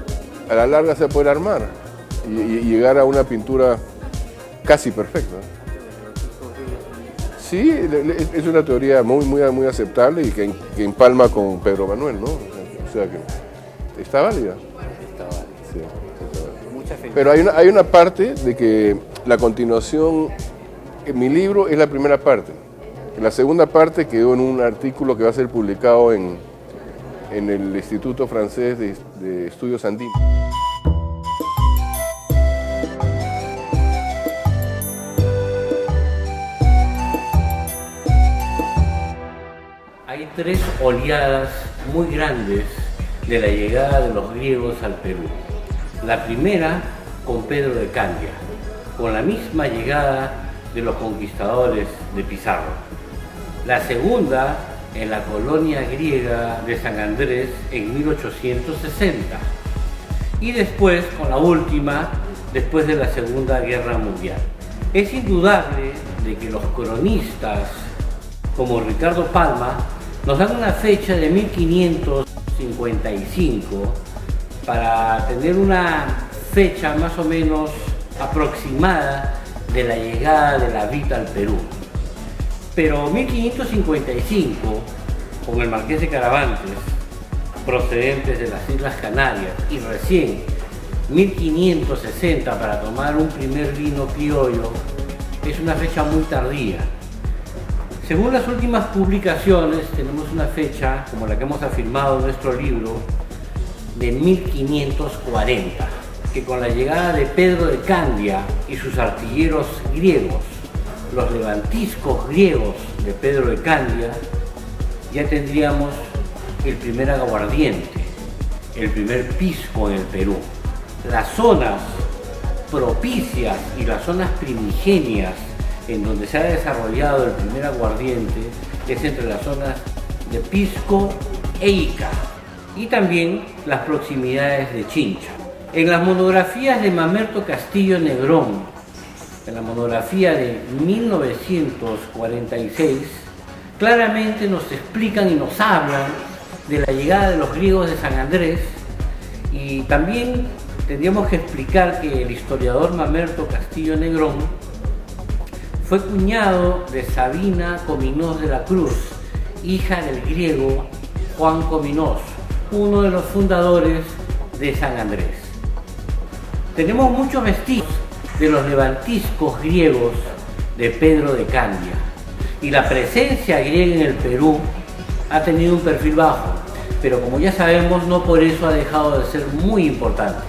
a la larga se puede armar y llegar a una pintura casi perfecta. Sí, es una teoría muy aceptable y que empalma con Pedro Manuel, ¿no? O sea que está válida. Sí, está válida. Pero hay una parte de que la continuación, en mi libro es la primera parte. La segunda parte quedó en un artículo que va a ser publicado en el Instituto Francés de Estudios Andinos. Hay tres oleadas muy grandes de la llegada de los griegos al Perú. La primera con Pedro de Candia, con la misma llegada de los conquistadores de Pizarro. La segunda en la colonia griega de San Andrés en 1860. Y después, con la última, después de la Segunda Guerra Mundial. Es indudable de que los cronistas, como Ricardo Palma, nos dan una fecha de 1555 para tener una fecha más o menos aproximada de la llegada de la vid al Perú. Pero 1555, con el Marqués de Caravantes, procedentes de las Islas Canarias, y recién 1560 para tomar un primer vino criollo, es una fecha muy tardía. Según las últimas publicaciones, tenemos una fecha, como la que hemos afirmado en nuestro libro, de 1540, que con la llegada de Pedro de Candia y sus artilleros griegos, los levantiscos griegos de Pedro de Candia, ya tendríamos el primer aguardiente, el primer pisco en el Perú. Las zonas propicias y las zonas primigenias en donde se ha desarrollado el primer aguardiente es entre las zonas de Pisco e Ica y también las proximidades de Chincha. En las monografías de Mamerto Castillo Negrón, en la monografía de 1946, claramente nos explican y nos hablan de la llegada de los griegos de San Andrés, y también tendríamos que explicar que el historiador Mamerto Castillo Negrón fue cuñado de Sabina Cominós de la Cruz, hija del griego Juan Cominós, uno de los fundadores de San Andrés. Tenemos muchos vestigios de los levantiscos griegos de Pedro de Candia, y la presencia griega en el Perú ha tenido un perfil bajo, pero como ya sabemos, no por eso ha dejado de ser muy importante.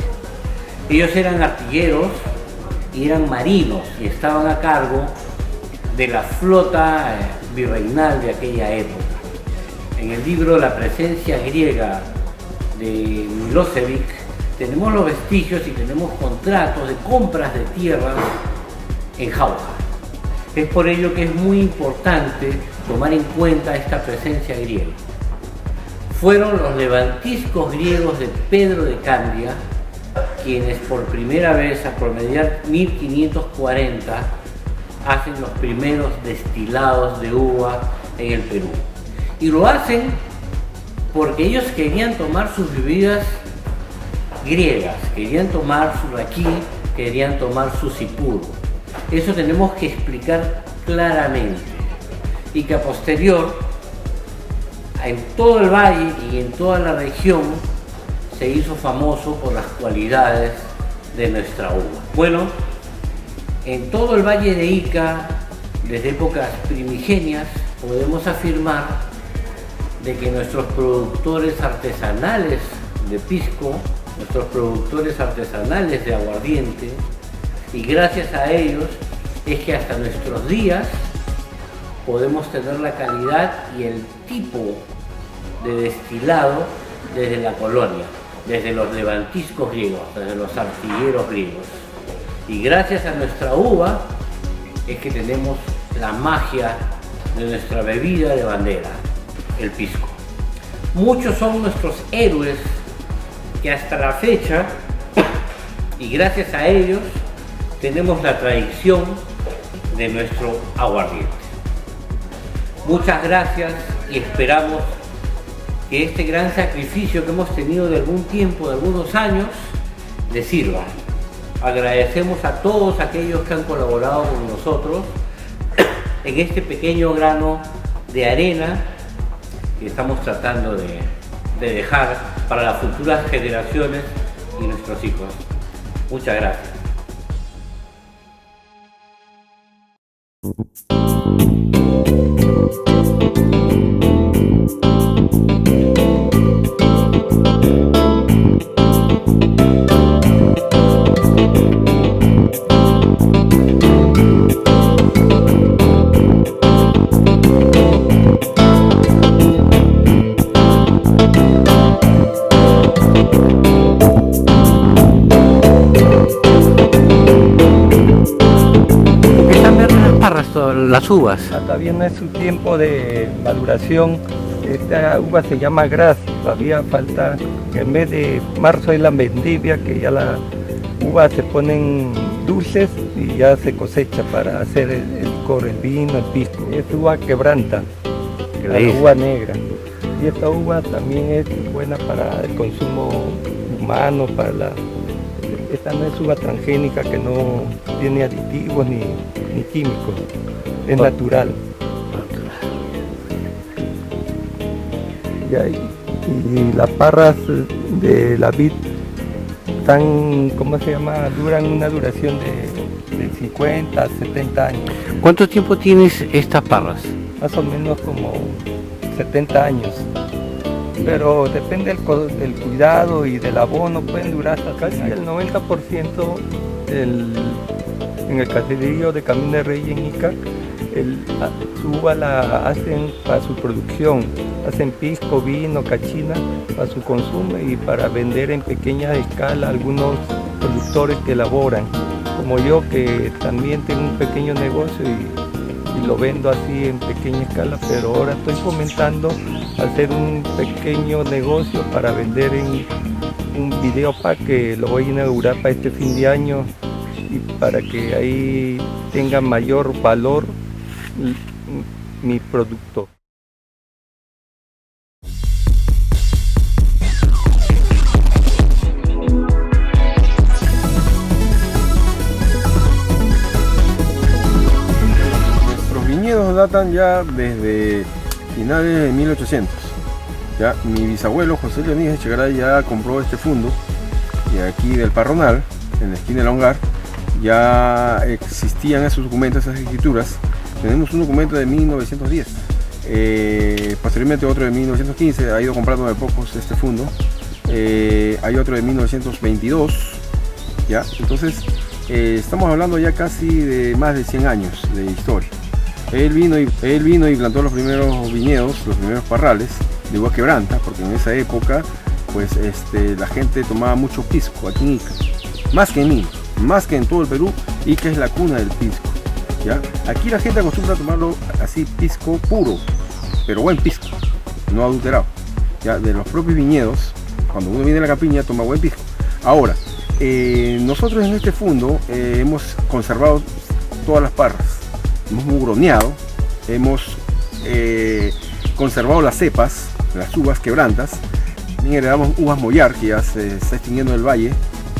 Ellos eran artilleros y eran marinos y estaban a cargo de la flota virreinal de aquella época. En el libro La presencia griega de Milosevic tenemos los vestigios y tenemos contratos de compras de tierras en Jauja. Es por ello que es muy importante tomar en cuenta esta presencia griega. Fueron los levantiscos griegos de Pedro de Candia quienes por primera vez, a promediar 1540, hacen los primeros destilados de uva en el Perú. Y lo hacen porque ellos querían tomar sus bebidas griegas, querían tomar su raquí, querían tomar su sipuro. Eso tenemos que explicar claramente. Y que a posterior, en todo el valle y en toda la región, se hizo famoso por las cualidades de nuestra uva. Bueno, en todo el valle de Ica, desde épocas primigenias, podemos afirmar de que nuestros productores artesanales de pisco, nuestros productores artesanales de aguardiente, y gracias a ellos es que hasta nuestros días podemos tener la calidad y el tipo de destilado desde la colonia, desde los levantiscos griegos, desde los artilleros griegos. Y gracias a nuestra uva es que tenemos la magia de nuestra bebida de bandera, el pisco. Muchos son nuestros héroes que hasta la fecha, y gracias a ellos, tenemos la tradición de nuestro aguardiente. Muchas gracias y esperamos que este gran sacrificio que hemos tenido de algún tiempo, de algunos años, les sirva. Agradecemos a todos aquellos que han colaborado con nosotros en este pequeño grano de arena que estamos tratando de dejar para las futuras generaciones y nuestros hijos. Muchas gracias. Las uvas. Todavía no es su tiempo de maduración. Esta uva se llama Gras. Todavía falta que en vez de marzo es la vendimia, que ya la uva se ponen dulces y ya se cosecha para hacer el licor, el vino, el pisco. Es uva quebranta, la uva negra. Y esta uva también es buena para el consumo humano, esta no es uva transgénica que no tiene aditivos ni químicos. Es natural. Y las parras de la vid están, ¿cómo se llama? Duran una duración de 50 a 70 años. ¿Cuánto tiempo tienes estas parras? Más o menos como 70 años. Pero depende del cuidado y del abono, pueden durar hasta casi el 90% en el caserío de Camino de Rey en Ica. Su uva la hacen para su producción, hacen pisco, vino, cachina para su consumo y para vender en pequeña escala a algunos productores que elaboran, como yo que también tengo un pequeño negocio y lo vendo así en pequeña escala, pero ahora estoy fomentando hacer un pequeño negocio para vender en un video pack que lo voy a inaugurar para este fin de año y para que ahí tenga mayor valor mi producto. Nuestros viñedos datan ya desde finales de 1800. Ya, mi bisabuelo José Leónidas Echegaray ya compró este fundo y aquí del Parronal, en la esquina del Hongar, ya existían esos documentos, esas escrituras. Tenemos un documento de 1910, posteriormente otro de 1915, ha ido comprando de pocos este fundo, hay otro de 1922, ¿ya? Entonces estamos hablando ya casi de más de 100 años de historia. Él vino y plantó los primeros viñedos, los primeros parrales de uva quebranta, porque en esa época pues la gente tomaba mucho pisco aquí en Ica, más que en Lima, más que en todo el Perú. Ica es la cuna del pisco. ¿Ya? Aquí la gente acostumbra a tomarlo así, pisco puro, pero buen pisco, no adulterado. ¿Ya? De los propios viñedos, cuando uno viene a la campiña toma buen pisco. Ahora, nosotros en este fundo hemos conservado todas las parras, hemos mugroneado, hemos conservado las cepas, las uvas quebrantas. También heredamos uvas Mollar, que ya se está extinguiendo en el valle,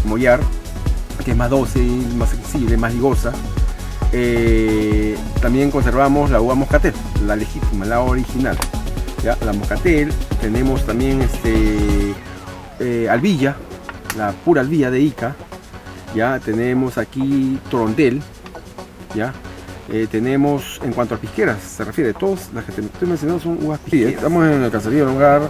Mollar, que es más dócil, más sensible, más ligosa. También conservamos la uva Moscatel, la legítima, la original. ¿Ya? La Moscatel, tenemos también Albilla, la pura Albilla de Ica. Ya tenemos aquí Torontel, ¿ya? Tenemos, en cuanto a pisqueras se refiere, todas las que te estoy mencionando son uvas pisqueras. Estamos en el caserío del lugar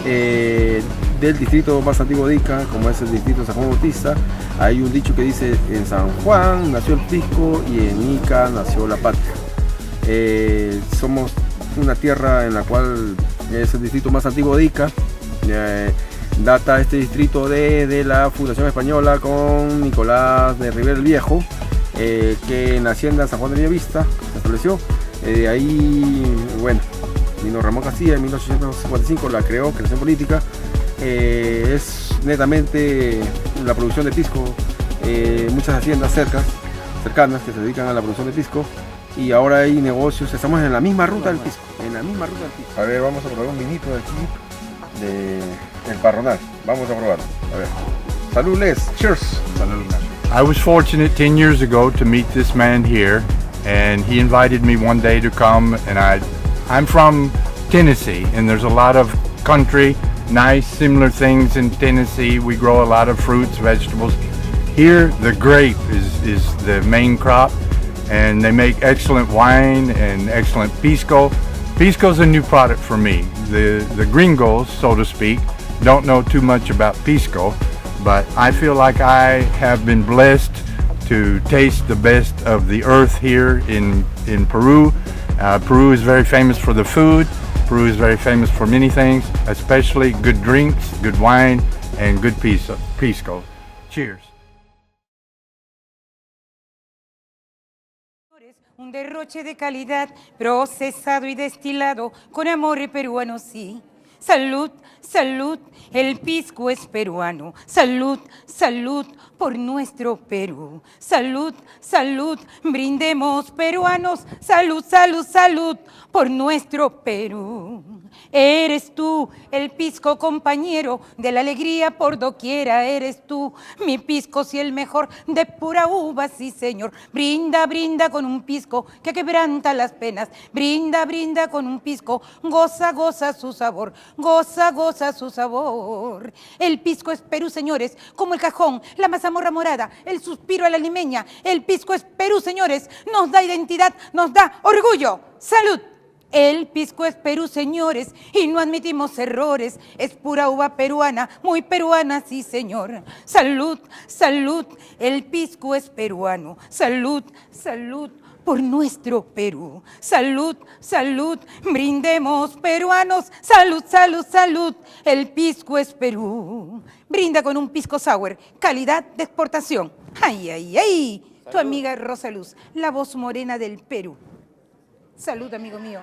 del distrito más antiguo de Ica, como es el distrito de San Juan Bautista. Hay un dicho que dice: en San Juan nació el pisco y en Ica nació la patria. Somos una tierra en la cual es el distrito más antiguo de Ica. Data este distrito de la Fundación Española con Nicolás de Rivera el Viejo, que en la hacienda San Juan de Bellavista se estableció. De ahí, bueno, vino Ramón Castilla en 1855, la creó, creación política. Es netamente la producción de pisco, muchas haciendas cercanas que se dedican a la producción de pisco, y ahora hay negocios. Estamos en la misma ruta del pisco, A ver, vamos a probar un vinito de aquí, del Parronal. Vamos a probarlo. A ver. Salud, Les. Cheers. Salud, Nacho. I was fortunate 10 years ago to meet this man here, and he invited me one day to come, and I'm from Tennessee, and there's a lot of country, nice, similar things in Tennessee. We grow a lot of fruits, vegetables. Here, the grape is the main crop, and they make excellent wine and excellent pisco. Pisco's a new product for me. The gringos, so to speak, don't know too much about pisco, but I feel like I have been blessed to taste the best of the earth here in Peru. Peru is very famous for the food. Peru is very famous for many things, especially good drinks, good wine, and good pisco. Cheers. Un derroche de calidad, procesado y destilado con amor peruano, sí. Salud, salud, el pisco es peruano. Salud, salud por nuestro Perú. Salud, salud, brindemos peruanos. Salud, salud, salud por nuestro Perú. Eres tú el pisco compañero de la alegría por doquiera. Eres tú mi pisco, si el mejor de pura uva, sí señor. Brinda, brinda con un pisco que quebranta las penas. Brinda, brinda con un pisco, goza, goza su sabor. Goza, goza su sabor. El pisco es Perú, señores, como el cajón, la mazamorra morada, el suspiro a la limeña. El pisco es Perú, señores, nos da identidad, nos da orgullo. ¡Salud! El pisco es Perú, señores, y no admitimos errores. Es pura uva peruana, muy peruana, sí, señor. Salud, salud, el pisco es peruano. Salud, salud por nuestro Perú. Salud, salud, brindemos peruanos. Salud, salud, salud, el pisco es Perú. Brinda con un pisco sour, calidad de exportación. ¡Ay, ay, ay! Salud. Tu amiga Rosa Luz, la voz morena del Perú. Salud, amigo mío.